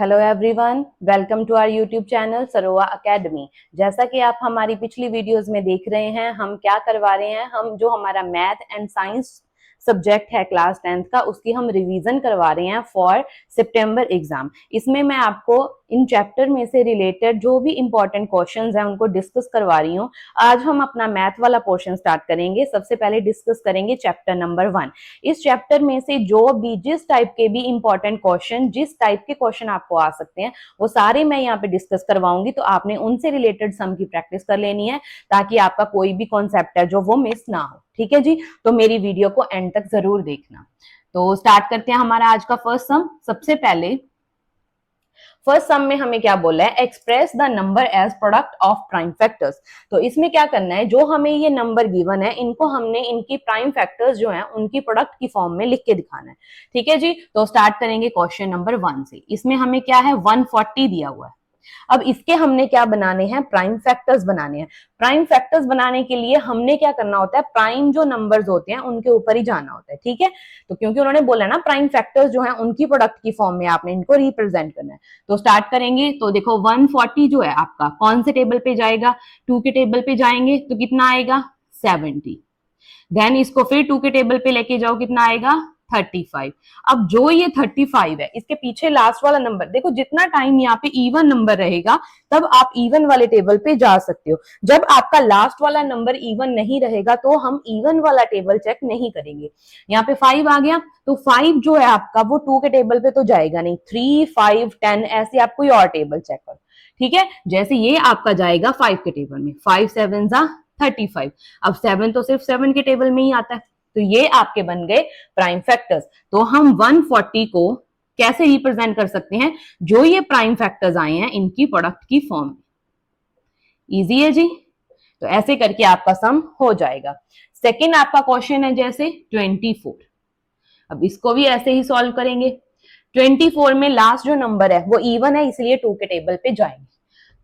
Hello everyone, welcome to our YouTube channel Sarova academy. जैसा कि आप हमारी पिछली वीडियोस में देख रहे हैं, हम क्या करवा रहे हैं, हम जो हमारा मैथ एंड साइंस सब्जेक्ट है क्लास 10th का, उसकी हम रिवीजन करवा रहे हैं फॉर सितंबर एग्जाम। इसमें मैं आपको इन चैप्टर में से रिलेटेड जो भी इंपॉर्टेंट क्वेश्चंस हैं उनको डिस्कस करवा रही हूँ। आज हम अपना मैथ वाला पोर्शन स्टार्ट करेंगे। सबसे पहले डिस्कस करेंगे चैप्टर नंबर 1। इस चैप्टर में से जो भी जिस टाइप के भी इंपॉर्टेंट क्वेश्चन, जिस टाइप के क्वेश्चन आपको आ सकते हैं, वो सारे मैं यहाँ पे डिस्कस करवाऊंगी। तो आपने उनसे रिलेटेड सम की प्रैक्टिस कर लेनी है ताकि आपका कोई भी कॉन्सेप्ट है जो वो मिस ना हो। ठीक है जी, तो मेरी वीडियो को एंड तक जरूर देखना। तो स्टार्ट करते हैं हमारा आज का फर्स्ट सम। सबसे पहले फर्स्ट सम में हमें क्या बोला है, express the number as product of prime factors. तो इसमें क्या करना है, जो हमें ये नंबर गिवन है इनको हमने इनकी प्राइम फैक्टर्स जो है उनकी प्रोडक्ट की फॉर्म में लिख के दिखाना है। ठीक है जी, तो स्टार्ट करेंगे क्वेश्चन नंबर 1 से। इसमें हमें क्या है, 140 दिया हुआ है। अब इसके हमने क्या बनाने हैं, प्राइम फैक्टर्स बनाने हैं। प्राइम फैक्टर्स बनाने के लिए हमने क्या करना होता है, प्राइम जो नंबर्स होते हैं उनके ऊपर ही जाना होता है। ठीक है, तो क्योंकि उन्होंने बोला ना प्राइम फैक्टर्स जो है उनकी प्रोडक्ट की फॉर्म में आपने इनको रिप्रेजेंट करना है। तो स्टार्ट करेंगे। तो देखो 140 जो है आपका कौन से टेबल पे जाएगा, 2 के टेबल पे जाएंगे तो कितना आएगा, 70। देन इसको फिर 2 के टेबल पे लेके जाओ, कितना आएगा, 35। अब जो ये 35 है, इसके पीछे लास्ट वाला नंबर देखो, जितना टाइम यहाँ पे इवन नंबर रहेगा तब आप इवन वाले टेबल पे जा सकते हो। जब आपका लास्ट वाला नंबर इवन नहीं रहेगा तो हम इवन वाला टेबल चेक नहीं करेंगे। यहाँ पे 5 आ गया तो 5 जो है आपका वो 2 के टेबल पे तो जाएगा नहीं, 3, 5, 10 ऐसे आप कोई और टेबल चेक करो। ठीक है, जैसे ये आपका जाएगा 5 के टेबल में, 5 7 जा 35। अब 7 तो सिर्फ 7 के टेबल में ही आता है, तो ये आपके बन गए प्राइम फैक्टर्स। तो हम 140 को कैसे रिप्रेजेंट कर सकते हैं, जो ये प्राइम फैक्टर्स आए हैं इनकी प्रोडक्ट की फॉर्म में। इजी है जी, तो ऐसे करके आपका सम हो जाएगा। सेकेंड आपका क्वेश्चन है जैसे 24। अब इसको भी ऐसे ही सॉल्व करेंगे। 24 में लास्ट जो नंबर है वो इवन है, इसलिए 2 के टेबल पे जाएंगे।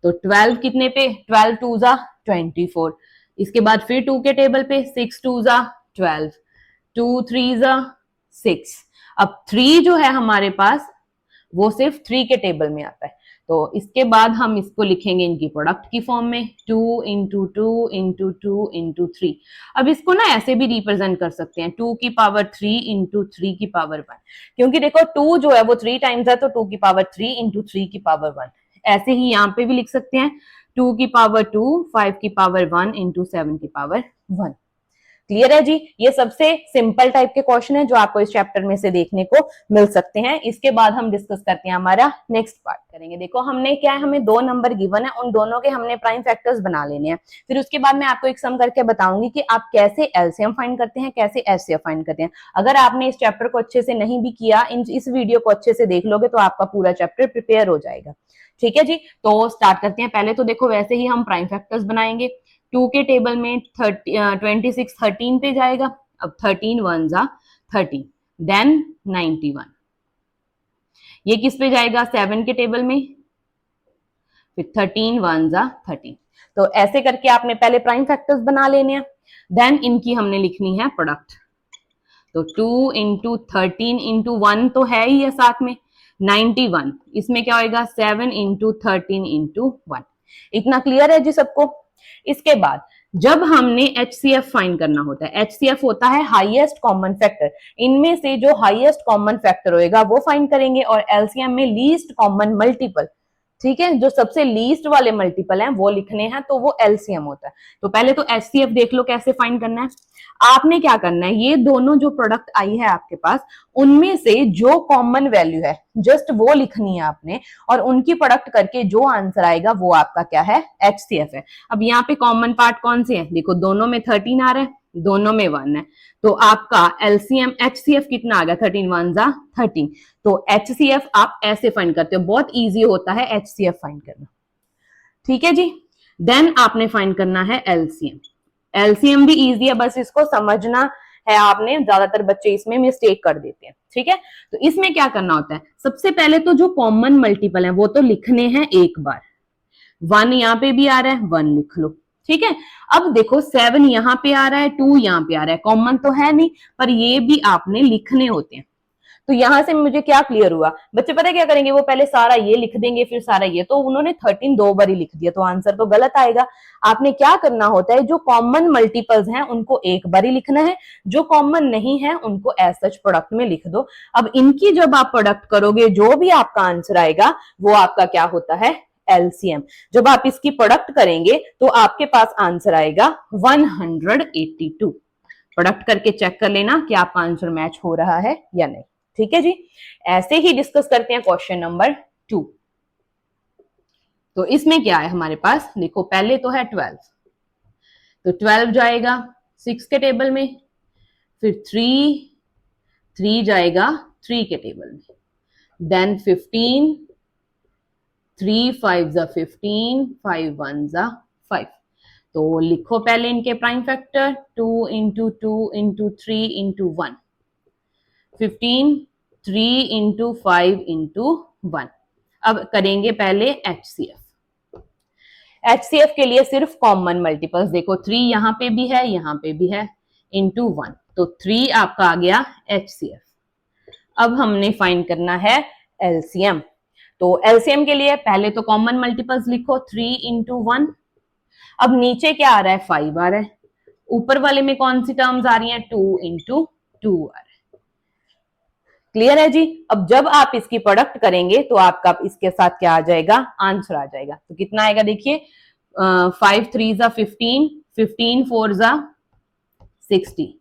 तो 12 कितने पे, 12 2 जा 24। इसके बाद फिर 2 के टेबल पे, 6 2 जा 12, 2 3 जा 6। अब 3 जो है हमारे पास वो सिर्फ 3 के टेबल में आता है। तो इसके बाद हम इसको लिखेंगे इनकी प्रोडक्ट की फॉर्म में, 2 इंटू 2 इंटू 2 इंटू 3। अब इसको ना ऐसे भी रिप्रेजेंट कर सकते हैं, 2 की पावर 3 इंटू 3 की पावर 1। क्योंकि देखो 2 जो है वो 3 टाइम्स है, तो 2 की पावर 3 इंटू 3 की पावर 1। ऐसे ही यहाँ पे भी लिख सकते हैं, 2 की पावर 2, 5 की पावर 1 इंटू 7 की पावर 1। क्लियर है जी, ये सबसे सिंपल टाइप के क्वेश्चन है जो आपको इस चैप्टर में से देखने को मिल सकते हैं। इसके बाद हम डिस्कस करते हैं हमारा नेक्स्ट पार्ट करेंगे। देखो हमने क्या है, हमें 2 नंबर गिवन है, उन दोनों के हमने प्राइम फैक्टर्स बना लेने हैं। फिर उसके बाद मैं आपको एक सम करके बताऊंगी कि आप कैसे एलसीएम फाइंड करते हैं, कैसे एचसीएफ फाइंड करते हैं। अगर आपने इस चैप्टर को अच्छे से नहीं भी किया, इस वीडियो को अच्छे से देख लोगे तो आपका पूरा चैप्टर प्रिपेयर हो जाएगा। ठीक है जी, तो स्टार्ट करते हैं। पहले तो देखो वैसे ही हम प्राइम फैक्टर्स बनाएंगे। 2 के टेबल में 26 13 पे जाएगा। अब 13 1 जा 30, देन 91। ये किस पे जाएगा, 7 के टेबल में, फिर 13 1 जा 30। तो ऐसे करके आपने पहले प्राइम फैक्टर्स बना लेने हैं, देन इनकी हमने लिखनी है प्रोडक्ट। तो 2 इंटू 13 इंटू 1 तो है ही है साथ में, 91। इसमें क्या होगा, 7 इंटू 13 इंटू 1। इतना क्लियर है जी सबको। इसके बाद जब हमने एचसीएफ फाइंड करना होता है, एचसीएफ होता है हाईएस्ट कॉमन फैक्टर। इनमें से जो हाईएस्ट कॉमन फैक्टर होएगा वो फाइंड करेंगे, और एलसीएम में लीस्ट कॉमन मल्टीपल। ठीक है, जो सबसे लीस्ट वाले मल्टीपल हैं वो लिखने हैं, तो वो एलसीएम होता है। तो पहले तो एचसीएफ देख लो कैसे फाइंड करना है। आपने क्या करना है, ये दोनों जो प्रोडक्ट आई है आपके पास, उनमें से जो कॉमन वैल्यू है जस्ट वो लिखनी है आपने, और उनकी प्रोडक्ट करके जो आंसर आएगा वो आपका क्या है, एचसीएफ है। अब यहाँ पे कॉमन पार्ट कौन से है, देखो दोनों में 13 आ रहा है, दोनों में 1 है, तो आपका एलसीएम एचसीएफ कितना आ गया, 13 1 जा 13। तो एचसीएफ आप ऐसे फाइंड करते हो, बहुत इजी होता है एचसीएफ फाइंड करना। ठीक है जी, देन आपने फाइंड करना है एलसीएम। एलसीएम भी इजी है, बस इसको समझना है आपने, ज्यादातर बच्चे इसमें मिस्टेक कर देते हैं। ठीक है, तो इसमें क्या करना होता है, सबसे पहले तो जो कॉमन मल्टीपल है वो तो लिखने हैं एक बार। 1 यहाँ पे भी आ रहा है, 1 लिख लो। ठीक है, अब देखो 7 यहाँ पे आ रहा है, 2 यहाँ पे आ रहा है, कॉमन तो है नहीं पर ये भी आपने लिखने होते हैं। तो यहां से मुझे क्या क्लियर हुआ, बच्चे पता है क्या करेंगे, वो पहले सारा ये लिख देंगे फिर सारा ये, तो उन्होंने 13 दो बार ही लिख दिया, तो आंसर तो गलत आएगा। आपने क्या करना होता है, जो कॉमन मल्टीपल्स हैं उनको एक बार ही लिखना है, जो कॉमन नहीं है उनको एज सच प्रोडक्ट में लिख दो। अब इनकी जब आप प्रोडक्ट करोगे जो भी आपका आंसर आएगा वो आपका क्या होता है, एलसीएम। जब आप इसकी प्रोडक्ट करेंगे तो आपके पास आंसर आएगा 182। प्रोडक्ट करके चेक कर लेना कि आपका आंसर मैच हो रहा है या नहीं। ठीक है जी, ऐसे ही डिस्कस करते हैं क्वेश्चन नंबर 2। तो इसमें क्या है हमारे पास, देखो पहले तो है 12, तो 12 जाएगा 6 के टेबल में, फिर 3 जाएगा 3 के टेबल में, देन 15, 3 5 जा 15, 5 1 जा 5। तो लिखो पहले इनके prime factor, 2 into 2 into 3 into 1, 15, 3 into 5 into 1। अब करेंगे पहले एचसीएफ। एचसीएफ के लिए सिर्फ कॉमन मल्टीपल्स, देखो 3 यहां पे भी है यहां पे भी है, इंटू 1, तो 3 आपका आ गया एचसीएफ। अब हमने फाइंड करना है एलसीएम। तो एलसीएम के लिए पहले तो कॉमन मल्टीपल्स लिखो, 3 इंटू 1। अब नीचे क्या आ रहा है, 5 आ रहा है, ऊपर वाले में कौन सी टर्म्स आ रही हैं, 2 इंटू 2 आ रहा है। क्लियर है जी। अब जब आप इसकी प्रोडक्ट करेंगे तो आपका इसके साथ क्या आ जाएगा, आंसर आ जाएगा। तो कितना आएगा देखिए, 5 3 जा 15, 15 4 जा 60।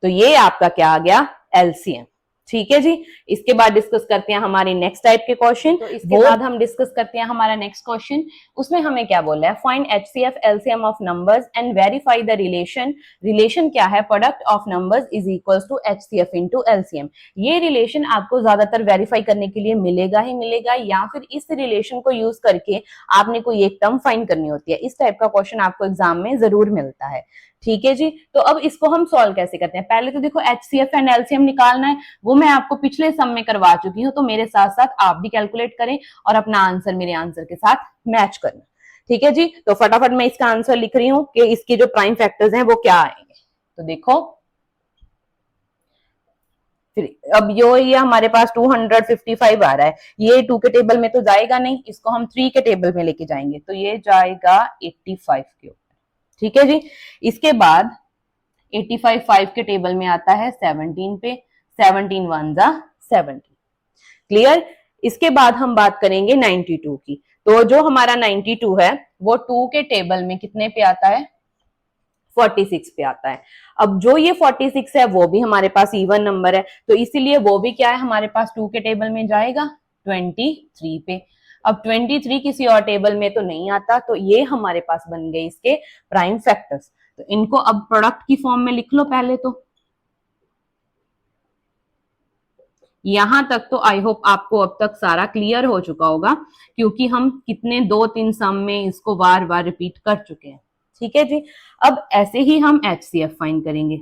तो ये आपका क्या आ गया, एलसीएम। ठीक है जी। इसके बाद डिस्कस करते हैं हमारी नेक्स्ट टाइप के क्वेश्चन। तो इसके बाद हम डिस्कस करते हैं हमारा नेक्स्ट क्वेश्चन। उसमें हमें क्या बोला है, find HCF LCM of numbers and verify the relation. Relation क्या है, product of numbers is equals to HCF into LCM. ये रिलेशन आपको ज्यादातर वेरीफाई करने के लिए मिलेगा ही मिलेगा, या फिर इस रिलेशन को यूज करके आपने कोई एक टर्म फाइंड करनी होती है। इस टाइप का क्वेश्चन आपको एग्जाम में जरूर मिलता है। ठीक है जी। तो अब इसको हम सॉल्व कैसे करते हैं, पहले तो देखो एचसीएफ एंड एलसीएम निकालना है, वो मैं आपको पिछले सम में करवा चुकी हूं, तो मेरे साथ साथ आप भी कैलकुलेट करें और अपना आंसर मेरे आंसर के साथ मैच करना। ठीक है जी। तो फटाफट मैं इसका आंसर लिख रही हूं कि इसके जो प्राइम फैक्टर्स हैं वो क्या आएंगे। तो देखो फिर अब ये हमारे पास 255 आ रहा है, ये 2 के टेबल में तो जाएगा नहीं, इसको हम 3 के टेबल में लेके जाएंगे, तो ये जाएगा 85 के ऊपर। ठीक है जी। इसके बाद 85 5 के टेबल में आता है 17 पे, 17 1 जा 17। क्लियर। इसके बाद हम बात करेंगे 92 की। तो जो हमारा 92 है वो 2 के टेबल में कितने पे आता है, 46 पे आता है। अब जो ये 46 है वो भी हमारे पास इवन नंबर है, तो इसीलिए वो भी क्या है हमारे पास 2 के टेबल में जाएगा 23 पे। अब 23 किसी और टेबल में तो नहीं आता, तो ये हमारे पास बन गए इसके प्राइम फैक्टर्स। तो इनको अब प्रोडक्ट की फॉर्म में लिख लो पहले तो। यहां तक तो आई होप आपको अब तक सारा क्लियर हो चुका होगा, क्योंकि हम कितने 2-3 सम में इसको बार बार रिपीट कर चुके हैं। ठीक है जी। अब ऐसे ही हम एचसीएफ फाइंड करेंगे।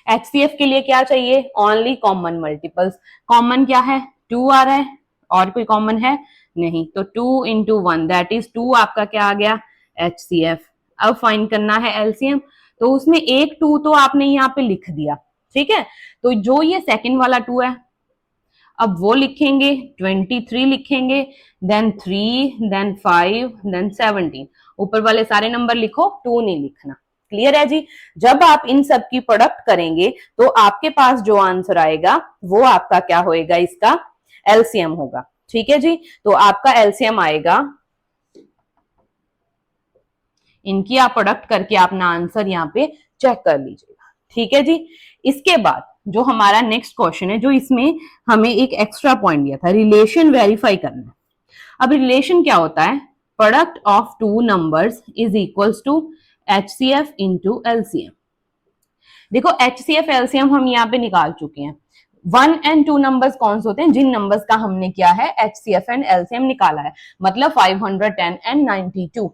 एचसीएफ के लिए क्या चाहिए, ओनली कॉमन मल्टीपल्स। कॉमन क्या है, 2 आ रहा है, और कोई कॉमन है नहीं, तो 2 इंटू 1 दैट इज 2 आपका क्या आ गया, एचसीएफ। अब फाइंड करना है एलसीएम, तो उसमें एक 2 तो आपने यहाँ पे लिख दिया। ठीक है। तो जो ये सेकंड वाला 2 है, अब वो लिखेंगे, 23 लिखेंगे, देन 3, देन 5, देन 17। ऊपर वाले सारे नंबर लिखो, 2 नहीं लिखना। क्लियर है जी। जब आप इन सब की प्रोडक्ट करेंगे तो आपके पास जो आंसर आएगा वो आपका क्या होएगा, इसका एलसीएम होगा। ठीक है जी। तो आपका एलसीएम आएगा, इनकी आप प्रोडक्ट करके अपना आंसर यहाँ पे चेक कर लीजिएगा। ठीक है जी। इसके बाद जो हमारा नेक्स्ट क्वेश्चन है, जो इसमें हमें एक एक्स्ट्रा पॉइंट दिया था, रिलेशन वेरीफाई करना। अब रिलेशन क्या होता है, product of 2 numbers is equals to HCF into LCM. देखो एचसीएफ एलसीएम हम यहाँ पे निकाल चुके हैं। 1 and 2 नंबर्स कौन से होते हैं, जिन नंबर्स का हमने क्या है एचसीएफ एंड एलसीएम निकाला है, मतलब 510 and 92।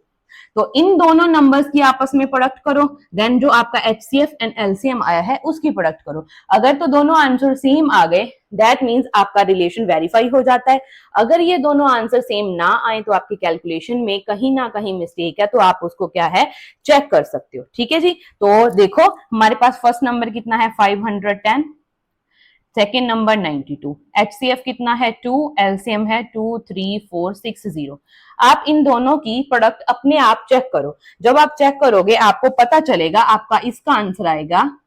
तो इन दोनों नंबर्स की आपस में प्रोडक्ट करो, देन जो आपका HCF एंड LCM आया है उसकी प्रोडक्ट करो। अगर तो दोनों आंसर सेम आ गए दैट मीन्स आपका रिलेशन वेरीफाई हो जाता है। अगर ये दोनों आंसर सेम ना आए तो आपकी कैलकुलेशन में कहीं ना कहीं मिस्टेक है, तो आप उसको क्या है चेक कर सकते हो। ठीक है जी, तो देखो हमारे पास फर्स्ट नंबर कितना है 510, सेकेंड नंबर 92, HCF कितना है 2, LCM है 23460। आप इन दोनों की प्रोडक्ट अपने आप चेक करो। जब आप चेक करोगे आपको पता चलेगा आपका इसका आंसर आएगा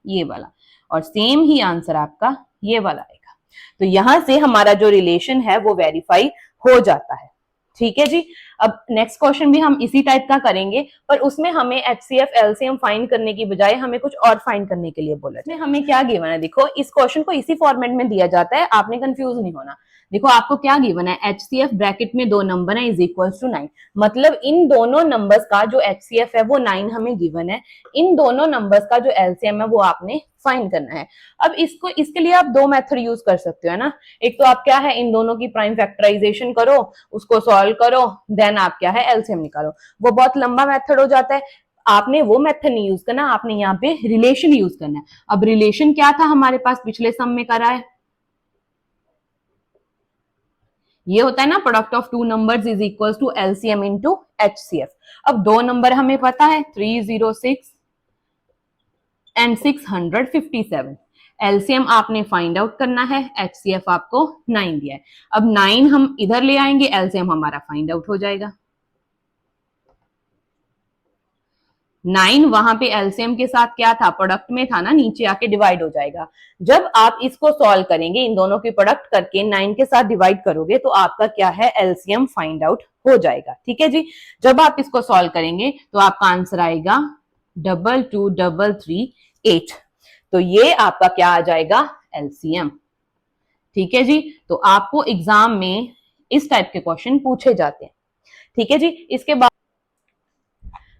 ये वाला और सेम ही आंसर आपका ये वाला आएगा। तो यहां से हमारा जो रिलेशन है वो वेरीफाई हो जाता है। ठीक है जी, अब नेक्स्ट क्वेश्चन भी हम इसी टाइप का करेंगे, पर उसमें हमें HCF LCM फाइंड करने की बजाय हमें कुछ और फाइंड करने के लिए बोला है। हमें क्या गिवन है, देखो इस क्वेश्चन को इसी फॉर्मेट में दिया जाता है, आपने कंफ्यूज नहीं होना। देखो आपको क्या गिवन है, HCF ब्रैकेट में 2 नंबर है इज इक्वल्स टू 9, मतलब इन दोनों नंबर्स का जो HCF है वो 9 हमें गिवन है, इन दोनों नंबर्स का जो LCM है वो आपने फाइंड करना है। अब इसको इसके लिए आप 2 मेथड यूज कर सकते हो, है ना। एक तो आप क्या है इन दोनों की प्राइम फैक्टराइजेशन करो, उसको सॉल्व करो, देन आप क्या है LCM निकालो। वो बहुत लंबा मेथड हो जाता है, आपने वो मेथड नहीं यूज करना, आपने यहाँ पे रिलेशन यूज करना है। अब रिलेशन क्या था हमारे पास पिछले सम में करा है, ये होता है ना product of 2 numbers is equals to LCM into HCF। अब 2 नंबर हमें पता है 306 एंड 657, LCM आपने फाइंड आउट करना है, HCF आपको 9 दिया है। अब 9 हम इधर ले आएंगे, LCM हमारा फाइंड आउट हो जाएगा। 9 वहां पे LCM के साथ क्या था प्रोडक्ट में था ना, नीचे आके डिवाइड हो जाएगा। जब आप इसको सॉल्व करेंगे इन दोनों की प्रोडक्ट करके 9 के साथ डिवाइड करोगे तो आपका क्या है LCM फाइंड आउट हो जाएगा। ठीक है जी, जब आप इसको सॉल्व करेंगे तो आपका आंसर आएगा 22338। तो ये आपका क्या आ जाएगा LCM। ठीक है जी, तो आपको एग्जाम में इस टाइप के क्वेश्चन पूछे जाते हैं। ठीक है जी, इसके बाद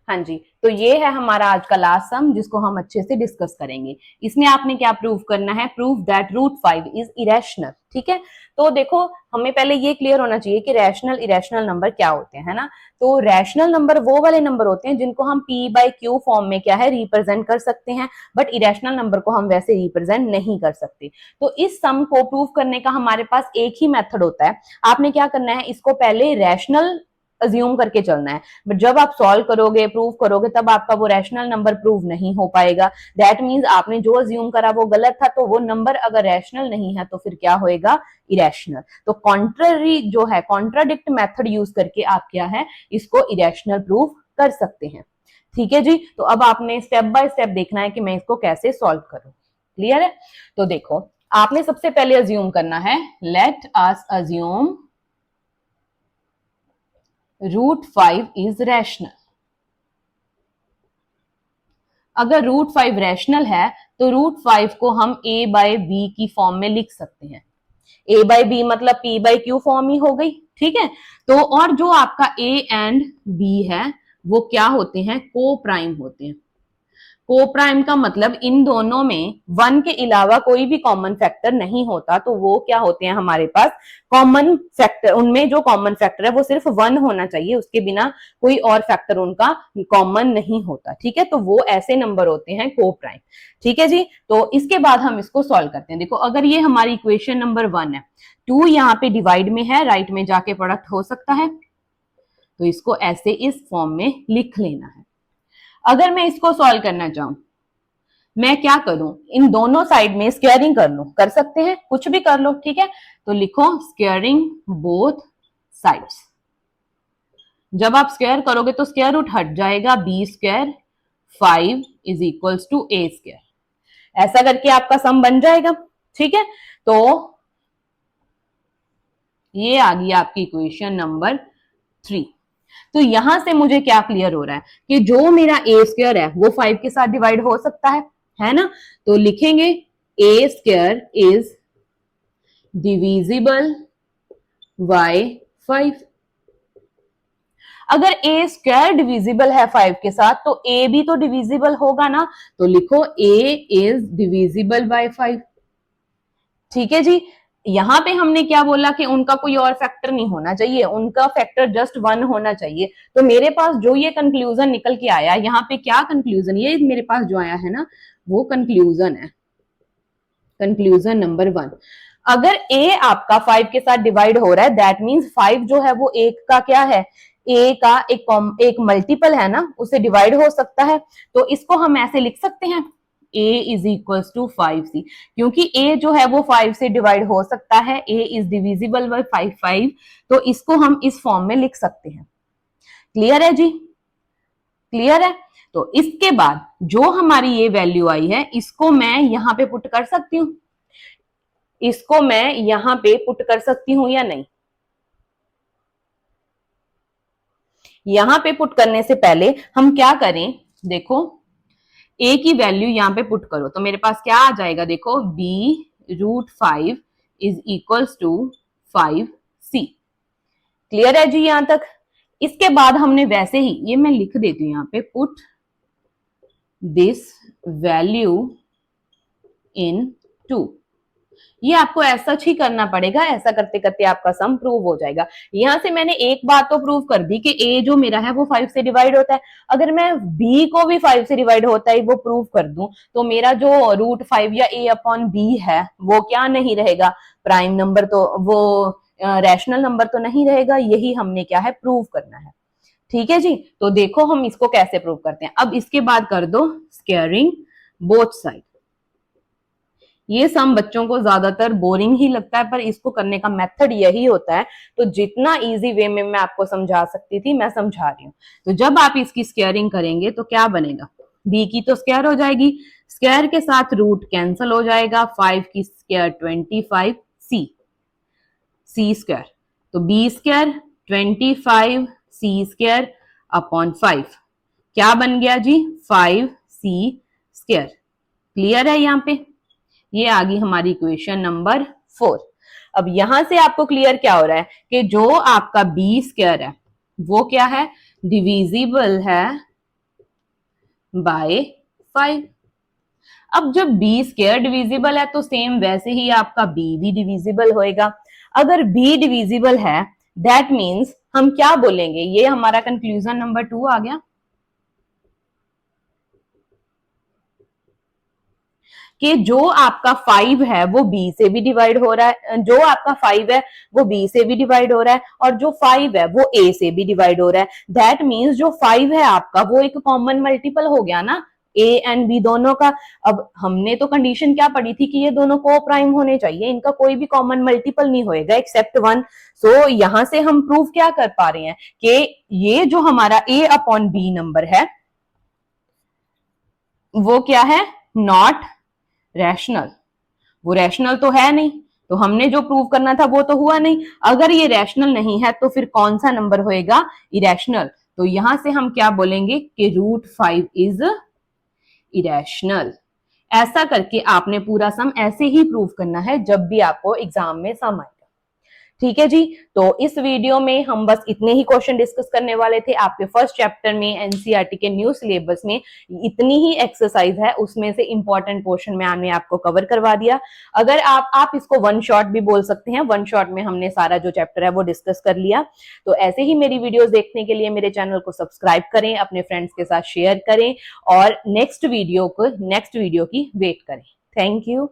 हाँ जी, तो ये है हमारा आज का लास्ट सम जिसको हम अच्छे से डिस्कस करेंगे। इसमें आपने क्या प्रूव करना है, prove that root 5 is irrational. ठीक है, तो देखो हमें पहले ये क्लियर होना चाहिए कि रैशनल इरेशनल नंबर क्या होते हैं, है ना। तो रैशनल नंबर वो वाले नंबर होते हैं जिनको हम P/Q फॉर्म में क्या है रिप्रेजेंट कर सकते हैं, बट इरेशनल नंबर को हम वैसे रिप्रेजेंट नहीं कर सकते। तो इस सम को प्रूव करने का हमारे पास एक ही मेथड होता है। आपने क्या करना है, इसको पहले रैशनल अज्यूम करके चलना है, बट जब आप सॉल्व करोगे प्रूव करोगे तब आपका वो रैशनल नंबर प्रूव नहीं हो पाएगा। दैट मींस आपने जो अज्यूम करा वो गलत था, तो वो नंबर अगर रैशनल नहीं है तो फिर क्या होएगा इरेशनल। तो कॉन्ट्ररी जो है कॉन्ट्राडिक्ट मेथड यूज करके आप क्या है इसको इरेशनल प्रूव कर सकते हैं। ठीक है जी, तो अब आपने स्टेप बाय स्टेप देखना है कि मैं इसको कैसे सॉल्व करूं। क्लियर है, तो देखो आपने सबसे पहले अज्यूम करना है, let us assume root 5 is rational. अगर रूट 5 रैशनल है तो रूट 5 को हम A/B की फॉर्म में लिख सकते हैं। A/B मतलब P/Q फॉर्म ही हो गई। ठीक है, तो और जो आपका A एंड B है वो क्या होते हैं, को प्राइम होते हैं। को प्राइम का मतलब इन दोनों में 1 के अलावा कोई भी कॉमन फैक्टर नहीं होता, तो वो क्या होते हैं हमारे पास कॉमन फैक्टर। उनमें जो कॉमन फैक्टर है वो सिर्फ 1 होना चाहिए, उसके बिना कोई और फैक्टर उनका कॉमन नहीं होता। ठीक है, तो वो ऐसे नंबर होते हैं को प्राइम। ठीक है जी, तो इसके बाद हम इसको सॉल्व करते हैं। देखो अगर ये हमारी इक्वेशन नंबर 1 है, 2 यहाँ पे डिवाइड में है, राइट में जाके प्रोडक्ट हो सकता है, तो इसको ऐसे इस फॉर्म में लिख लेना है। अगर मैं इसको सॉल्व करना चाहूं मैं क्या करूं, इन दोनों साइड में स्क्वायरिंग कर लूं, कर सकते हैं कुछ भी कर लो। ठीक है, तो लिखो स्क्वायरिंग बोथ साइड्स। जब आप स्क्वायर करोगे तो स्क्वायर रूट हट जाएगा, B² 5 is equals to A²। ऐसा करके आपका सम बन जाएगा। ठीक है, तो ये आ गई आपकी इक्वेशन नंबर 3। तो यहां से मुझे क्या क्लियर हो रहा है कि जो मेरा A² है वो 5 के साथ डिवाइड हो सकता है ना। तो लिखेंगे A² इज डिविजिबल बाय 5। अगर A² डिविजिबल है 5 के साथ तो A भी तो डिविजिबल होगा ना, तो लिखो A इज डिविजिबल बाय 5। ठीक है जी, यहाँ पे हमने क्या बोला कि उनका कोई और फैक्टर नहीं होना चाहिए, उनका फैक्टर जस्ट 1 होना चाहिए। तो मेरे पास जो ये कंक्लूजन निकल के आया, यहाँ पे क्या कंक्लूजन, ये मेरे पास जो आया है ना वो कंक्लूजन है, कंक्लूजन नंबर 1। अगर ए आपका 5 के साथ डिवाइड हो रहा है, दैट मीन्स 5 जो है वो एक का क्या है, ए का एक मल्टीपल है ना, उसे डिवाइड हो सकता है। तो इसको हम ऐसे लिख सकते हैं a is equal to 5c, क्योंकि a जो है वो 5 से डिवाइड हो सकता है, a इज डिविजिबल बाय 5, तो इसको हम इस फॉर्म में लिख सकते हैं। क्लियर है जी, क्लियर है। तो इसके बाद जो हमारी ये वैल्यू आई है, इसको मैं यहां पे पुट कर सकती हूँ, इसको मैं यहां पे पुट कर सकती हूं या नहीं। यहां पे पुट करने से पहले हम क्या करें, देखो a की वैल्यू यहां पे पुट करो तो मेरे पास क्या आ जाएगा, देखो b√5 is equals to 5c। Clear है जी यहां तक। इसके बाद हमने वैसे ही, ये मैं लिख देती हूं यहां पे, पुट दिस वैल्यू इन 2। ये आपको ऐसा ही करना पड़ेगा, ऐसा करते करते आपका सम प्रूव हो जाएगा। यहां से मैंने एक बात तो प्रूव कर दी कि a जो मेरा है वो 5 से डिवाइड होता है। अगर मैं b को भी 5 से डिवाइड होता है वो प्रूव कर दूं, तो मेरा जो √5 या a/b है वो क्या नहीं रहेगा, प्राइम नंबर, तो वो रैशनल नंबर तो नहीं रहेगा। यही हमने क्या है, प्रूव करना है। ठीक है जी। तो देखो हम इसको कैसे प्रूव करते हैं। अब इसके बाद कर दो स्क्वायरिंग बोथ साइड। ये सम बच्चों को ज्यादातर बोरिंग ही लगता है, पर इसको करने का मेथड यही होता है। तो जितना इजी वे में मैं आपको समझा सकती थी मैं समझा रही हूँ। तो जब आप इसकी स्क्वायरिंग करेंगे तो क्या बनेगा, b की तो स्क्वायर हो जाएगी, स्क्वायर के साथ रूट कैंसिल हो जाएगा, 5 की स्क्वायर 25, c स्क्वायर, तो b square 25 c square upon 5 क्या बन गया जी, 5c स्क्वायर। क्लियर है यहाँ पे, ये आ गई हमारी इक्वेशन नंबर 4। अब यहां से आपको क्लियर क्या हो रहा है कि जो आपका बी स्क्वायर है वो क्या है, डिविजिबल है बाय 5। अब जब बी स्क्वायर डिविजिबल है तो सेम वैसे ही आपका बी भी डिविजिबल होएगा। अगर बी डिविजिबल है दैट मीन्स हम क्या बोलेंगे, ये हमारा कंक्लूजन नंबर 2 आ गया कि जो आपका 5 है वो b से भी डिवाइड हो रहा है, जो आपका 5 है वो b से भी डिवाइड हो रहा है, और जो 5 है वो a से भी डिवाइड हो रहा है। दैट मीन्स जो 5 है आपका वो एक कॉमन मल्टीपल हो गया ना a एंड b दोनों का। अब हमने तो कंडीशन क्या पढ़ी थी कि ये दोनों को प्राइम होने चाहिए, इनका कोई भी कॉमन मल्टीपल नहीं होएगा एक्सेप्ट 1। सो यहां से हम प्रूव क्या कर पा रहे हैं कि ये जो हमारा a/b नंबर है वो क्या है, नॉट रैशनल। वो रैशनल तो है नहीं, तो हमने जो प्रूव करना था वो तो हुआ नहीं। अगर ये रैशनल नहीं है तो फिर कौन सा नंबर होएगा, इरेशनल। तो यहां से हम क्या बोलेंगे कि √5 इज इरेशनल। ऐसा करके आपने पूरा सम ऐसे ही प्रूव करना है जब भी आपको एग्जाम में सम आए। ठीक है जी। तो इस वीडियो में हम बस इतने ही क्वेश्चन डिस्कस करने वाले थे। आपके फर्स्ट चैप्टर में एनसीईआरटी के न्यू सिलेबस में इतनी ही एक्सरसाइज है, उसमें से इंपॉर्टेंट पोर्शन मैंने आपको कवर करवा दिया। अगर आप इसको वन शॉट भी बोल सकते हैं, वन शॉट में हमने सारा जो चैप्टर है वो डिस्कस कर लिया। तो ऐसे ही मेरी वीडियोस देखने के लिए मेरे चैनल को सब्सक्राइब करें, अपने फ्रेंड्स के साथ शेयर करें और नेक्स्ट वीडियो की वेट करें। Thank you.